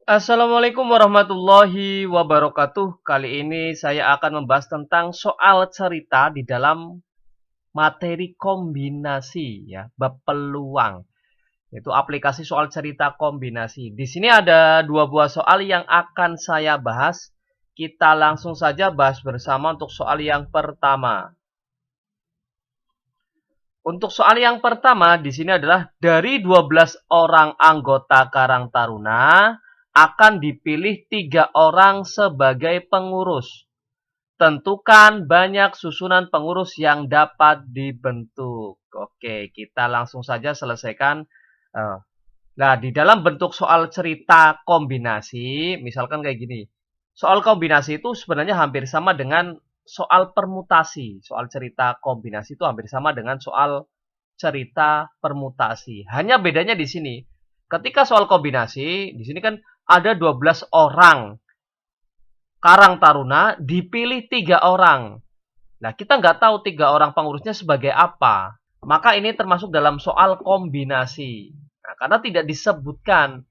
Assalamualaikum warahmatullahi wabarakatuh. Kali ini saya akan membahas tentang soal cerita di dalam materi kombinasi ya, bab peluang. Itu aplikasi soal cerita kombinasi. Di sini ada dua buah soal yang akan saya bahas. Kita langsung saja bahas bersama untuk soal yang pertama. Untuk soal yang pertama di sini adalah dari 12 orang anggota Karang Taruna akan dipilih 3 orang sebagai pengurus. Tentukan banyak susunan pengurus yang dapat dibentuk. Oke, kita langsung saja selesaikan. Eh, Nah, di dalam bentuk soal cerita kombinasi, misalkan kayak gini. Soal kombinasi itu sebenarnya hampir sama dengan soal permutasi. Soal cerita kombinasi itu hampir sama dengan soal cerita permutasi. Hanya bedanya di sini. Ketika soal kombinasi, di sini kan ada 12 orang Karang Taruna, dipilih 3 orang. Nah, kita nggak tahu 3 orang pengurusnya sebagai apa. Maka ini termasuk dalam soal kombinasi. Nah, karena tidak disebutkan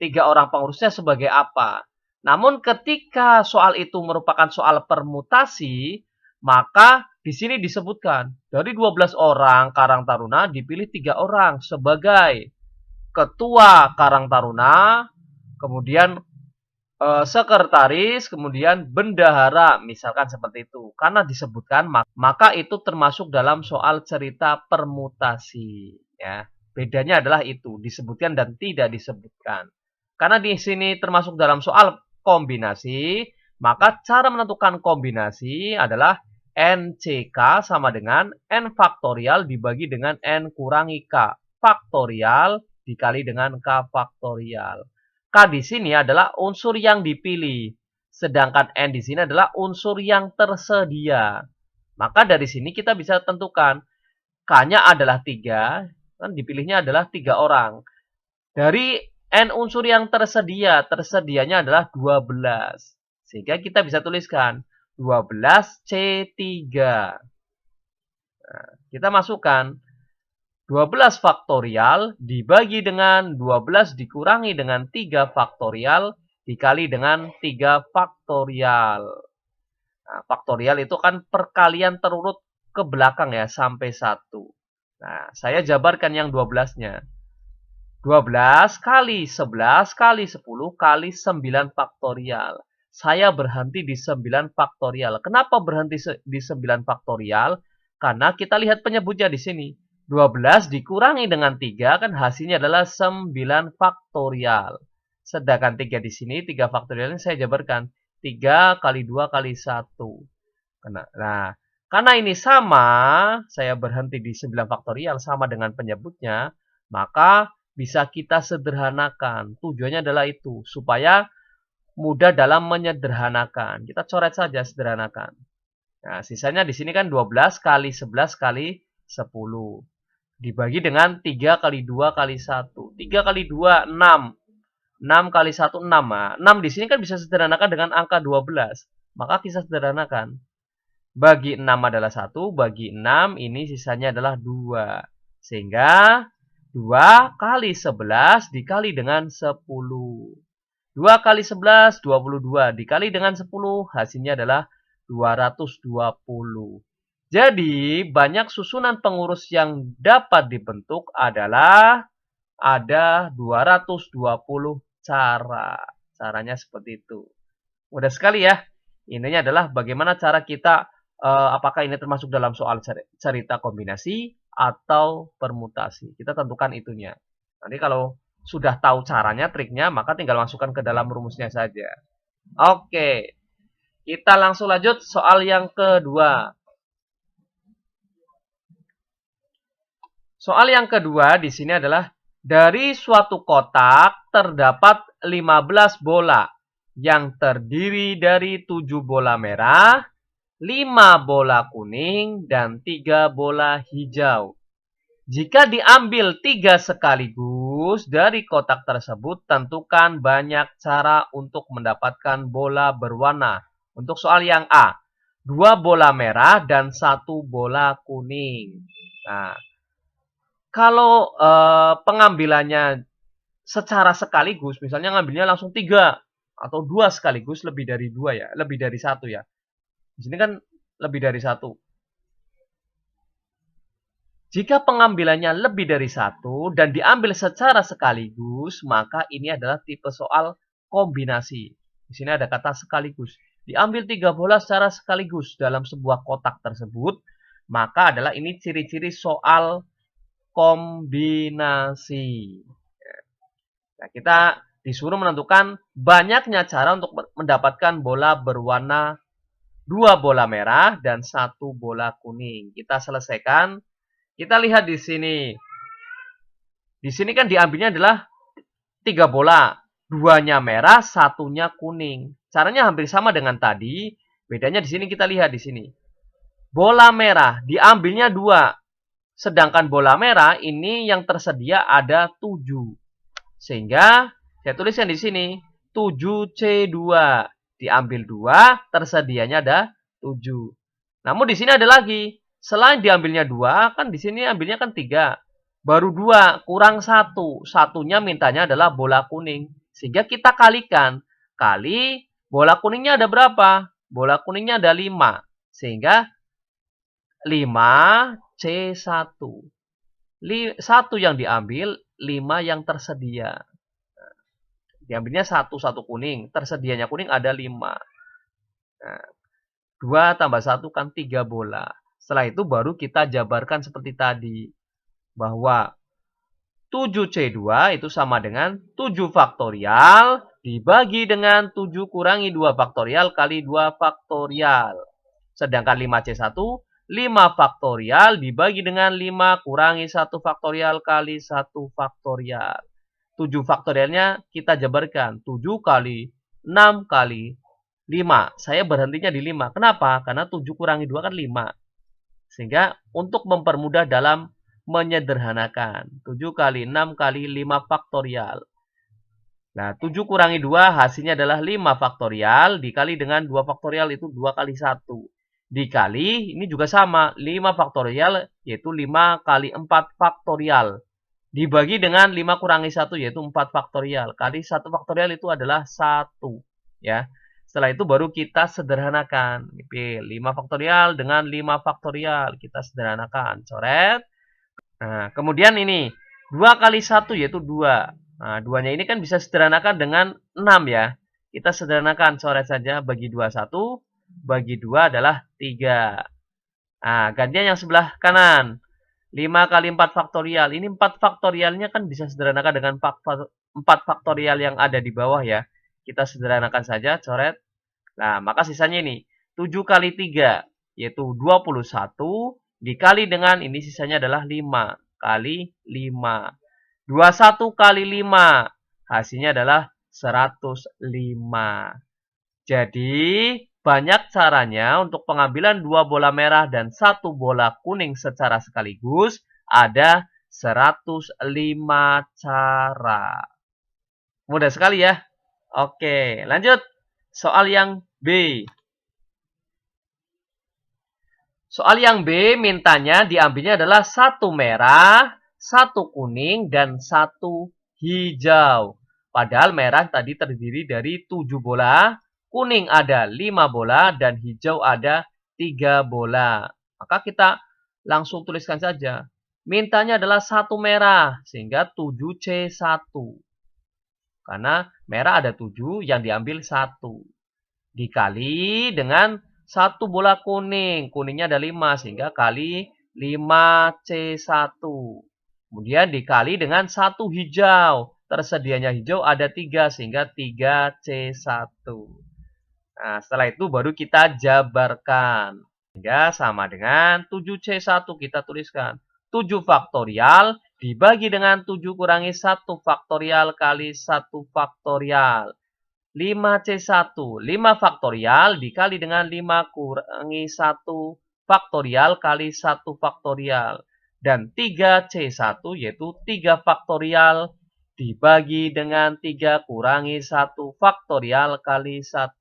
3 orang pengurusnya sebagai apa. Namun ketika soal itu merupakan soal permutasi, maka di sini disebutkan dari 12 orang Karang Taruna dipilih 3 orang sebagai ketua Karang Taruna, kemudian sekretaris, kemudian bendahara, misalkan seperti itu. Karena disebutkan, maka itu termasuk dalam soal cerita permutasi. Ya, bedanya adalah itu, disebutkan dan tidak disebutkan. Karena di sini termasuk dalam soal kombinasi, maka cara menentukan kombinasi adalah NCK sama dengan N faktorial dibagi dengan N kurangi K faktorial dikali dengan K faktorial. K di sini adalah unsur yang dipilih, sedangkan N di sini adalah unsur yang tersedia. Maka dari sini kita bisa tentukan K-nya adalah 3, kan dipilihnya adalah 3 orang. Dari N unsur yang tersedia, tersedianya adalah 12. Sehingga kita bisa tuliskan 12 C3. Nah, kita masukkan 12 faktorial dibagi dengan 12 dikurangi dengan 3 faktorial dikali dengan 3 faktorial. Nah, faktorial itu kan perkalian terurut ke belakang ya, sampai 1. Nah, saya jabarkan yang 12-nya. 12 kali 11 kali 10 kali 9 faktorial. Saya berhenti di 9 faktorial. Kenapa berhenti di 9 faktorial? Karena kita lihat penyebutnya di sini. 12 dikurangi dengan 3 kan hasilnya adalah 9 faktorial. Sedangkan 3 di sini, 3 faktorial ini saya jabarkan. 3 kali 2 kali 1. Nah, karena ini sama, saya berhenti di 9 faktorial sama dengan penyebutnya, maka bisa kita sederhanakan. Tujuannya adalah itu, supaya mudah dalam menyederhanakan. Kita coret saja sederhanakan. Nah, sisanya di sini kan 12 kali 11 kali 10. Dibagi dengan 3 kali 2 kali 1. 3 kali 2, 6. 6 kali 1, 6. Nah, 6 di sini kan bisa sederhanakan dengan angka 12. Maka kita sederhanakan. Bagi 6 adalah 1, bagi 6 ini sisanya adalah 2. Sehingga 2 kali 11 dikali dengan 10. 2 kali 11, 22. Dikali dengan 10, hasilnya adalah 220. Jadi, banyak susunan pengurus yang dapat dibentuk adalah ada 220 cara. Caranya seperti itu. Mudah sekali ya. Ininya adalah bagaimana cara kita, apakah ini termasuk dalam soal cerita kombinasi atau permutasi. Kita tentukan itunya. Nanti kalau sudah tahu caranya, triknya, maka tinggal masukkan ke dalam rumusnya saja. Oke, kita langsung lanjut soal yang kedua. Soal yang kedua di sini adalah dari suatu kotak terdapat 15 bola yang terdiri dari 7 bola merah, 5 bola kuning, dan 3 bola hijau. Jika diambil 3 sekaligus dari kotak tersebut, tentukan banyak cara untuk mendapatkan bola berwarna. Untuk soal yang A, 2 bola merah dan 1 bola kuning. Nah, kalau pengambilannya secara sekaligus, misalnya ngambilnya langsung 3 atau 2 sekaligus, lebih dari 2 ya, lebih dari 1 ya. Di sini kan lebih dari 1. Jika pengambilannya lebih dari 1 dan diambil secara sekaligus, maka ini adalah tipe soal kombinasi. Di sini ada kata sekaligus. Diambil 3 bola secara sekaligus dalam sebuah kotak tersebut, maka adalah ini ciri-ciri soal kombinasi. Nah, kita disuruh menentukan banyaknya cara untuk mendapatkan bola berwarna 2 bola merah dan 1 bola kuning. Kita selesaikan. Kita lihat di sini. Di sini kan diambilnya adalah 3 bola. 2-nya merah, 1-nya kuning. Caranya hampir sama dengan tadi. Bedanya di sini kita lihat di sini. Bola merah diambilnya 2. Sedangkan bola merah ini yang tersedia ada 7. Sehingga saya tuliskan di sini 7C2. Diambil 2, tersedianya ada 7. Namun di sini ada lagi. Selain diambilnya 2, kan di sini ambilnya kan 3. Baru 2, kurang 1. Satunya mintanya adalah bola kuning. Sehingga kita kalikan. Kali bola kuningnya ada berapa? Bola kuningnya ada 5. Sehingga 5C1. 1 yang diambil, 5 yang tersedia. Diambilnya 1 kuning. Tersedianya kuning ada 5. Nah, 2 tambah 1 kan 3 bola. Setelah itu baru kita jabarkan seperti tadi. Bahwa 7C2 itu sama dengan 7 faktorial dibagi dengan 7 kurangi 2 faktorial kali 2 faktorial. Sedangkan 5C1, 5 faktorial dibagi dengan 5 kurangi 1 faktorial kali 1 faktorial. 7 faktorialnya kita jabarkan. 7 kali 6 kali 5. Saya berhentinya di 5. Kenapa? Karena 7 kurangi 2 kan 5. Sehingga untuk mempermudah dalam menyederhanakan. 7 kali 6 kali 5 faktorial. Nah, 7 kurangi 2 hasilnya adalah 5 faktorial. Dikali dengan 2 faktorial itu 2 kali 1. Dikali, ini juga sama. 5 faktorial yaitu 5 kali 4 faktorial. Dibagi dengan 5 kurangi 1 yaitu 4 faktorial. Kali 1 faktorial itu adalah 1. Ya. Setelah itu baru kita sederhanakan. 5 faktorial dengan 5 faktorial. Kita sederhanakan. Coret. Nah, kemudian ini. 2 kali 1 yaitu 2. Nah, 2-nya ini kan bisa sederhanakan dengan 6 ya. Kita sederhanakan. Coret saja. Bagi 2, 1. Bagi 2 adalah 3. Nah, gantian yang sebelah kanan. 5 kali 4 faktorial. Ini 4 faktorialnya kan bisa sederhanakan dengan 4 faktorial yang ada di bawah ya. Kita sederhanakan saja, coret. Nah, maka sisanya ini. 7 kali 3, yaitu 21. Dikali dengan, ini sisanya adalah 5 kali 5. 21 kali 5. Hasilnya adalah 105. Jadi, banyak caranya untuk pengambilan 2 bola merah dan 1 bola kuning secara sekaligus. Ada 105 cara. Mudah sekali ya. Oke, lanjut. Soal yang B. Soal yang B mintanya diambilnya adalah 1 merah, 1 kuning, dan 1 hijau. Padahal merah tadi terdiri dari 7 bola. Kuning ada 5 bola dan hijau ada 3 bola. Maka kita langsung tuliskan saja. Mintanya adalah 1 merah sehingga 7C1. Karena merah ada 7 yang diambil 1. Dikali dengan 1 bola kuning. Kuningnya ada 5 sehingga kali 5C1. Kemudian dikali dengan 1 hijau. Tersedianya hijau ada 3 sehingga 3C1. Nah, setelah itu baru kita jabarkan. Sehingga sama dengan 7C1 kita tuliskan. 7 faktorial dibagi dengan 7 kurangi 1 faktorial kali 1 faktorial. 5C1. 5 faktorial dikali dengan 5 kurangi 1 faktorial kali 1 faktorial. Dan 3C1 yaitu 3 faktorial dibagi dengan 3 kurangi 1 faktorial kali 1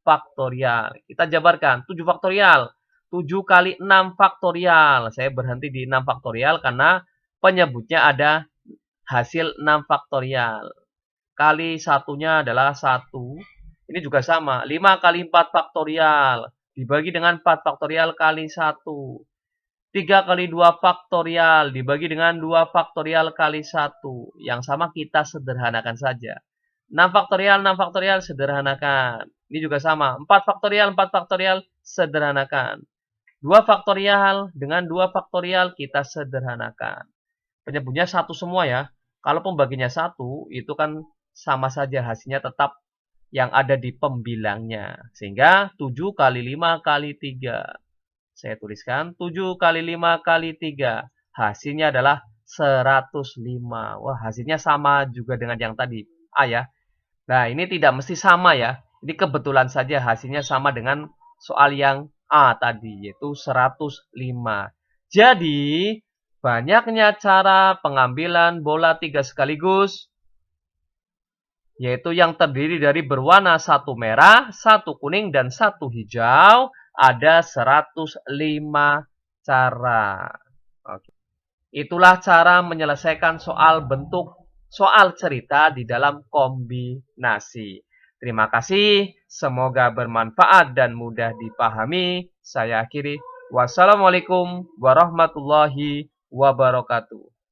faktorial. Kita jabarkan 7 faktorial. 7 kali 6 faktorial. Saya berhenti di 6 faktorial karena penyebutnya ada hasil 6 faktorial. Kali satunya adalah 1. Ini juga sama. 5 kali 4 faktorial. Dibagi dengan 4 faktorial kali 1. 3 kali 2 faktorial. Dibagi dengan 2 faktorial kali 1. Yang sama kita sederhanakan saja. 6 faktorial, sederhanakan. Ini juga sama. 4 faktorial, sederhanakan. 2 faktorial dengan 2 faktorial kita sederhanakan. Penyebutnya 1 semua ya. Kalau pembaginya 1, itu kan sama saja hasilnya tetap yang ada di pembilangnya. Sehingga 7 kali 5 kali 3. Saya tuliskan 7 kali 5 kali 3. Hasilnya adalah 105. Wah, hasilnya sama juga dengan yang tadi. A ya. Nah, ini tidak mesti sama ya. Ini kebetulan saja hasilnya sama dengan soal yang A tadi, yaitu 105. Jadi, banyaknya cara pengambilan bola 3 sekaligus, yaitu yang terdiri dari berwarna 1 merah, 1 kuning, dan 1 hijau, ada 105 cara. Oke. Itulah cara menyelesaikan soal bentuk soal cerita di dalam kombinasi. Terima kasih, semoga bermanfaat dan mudah dipahami. Saya akhiri. Wassalamualaikum warahmatullahi wabarakatuh.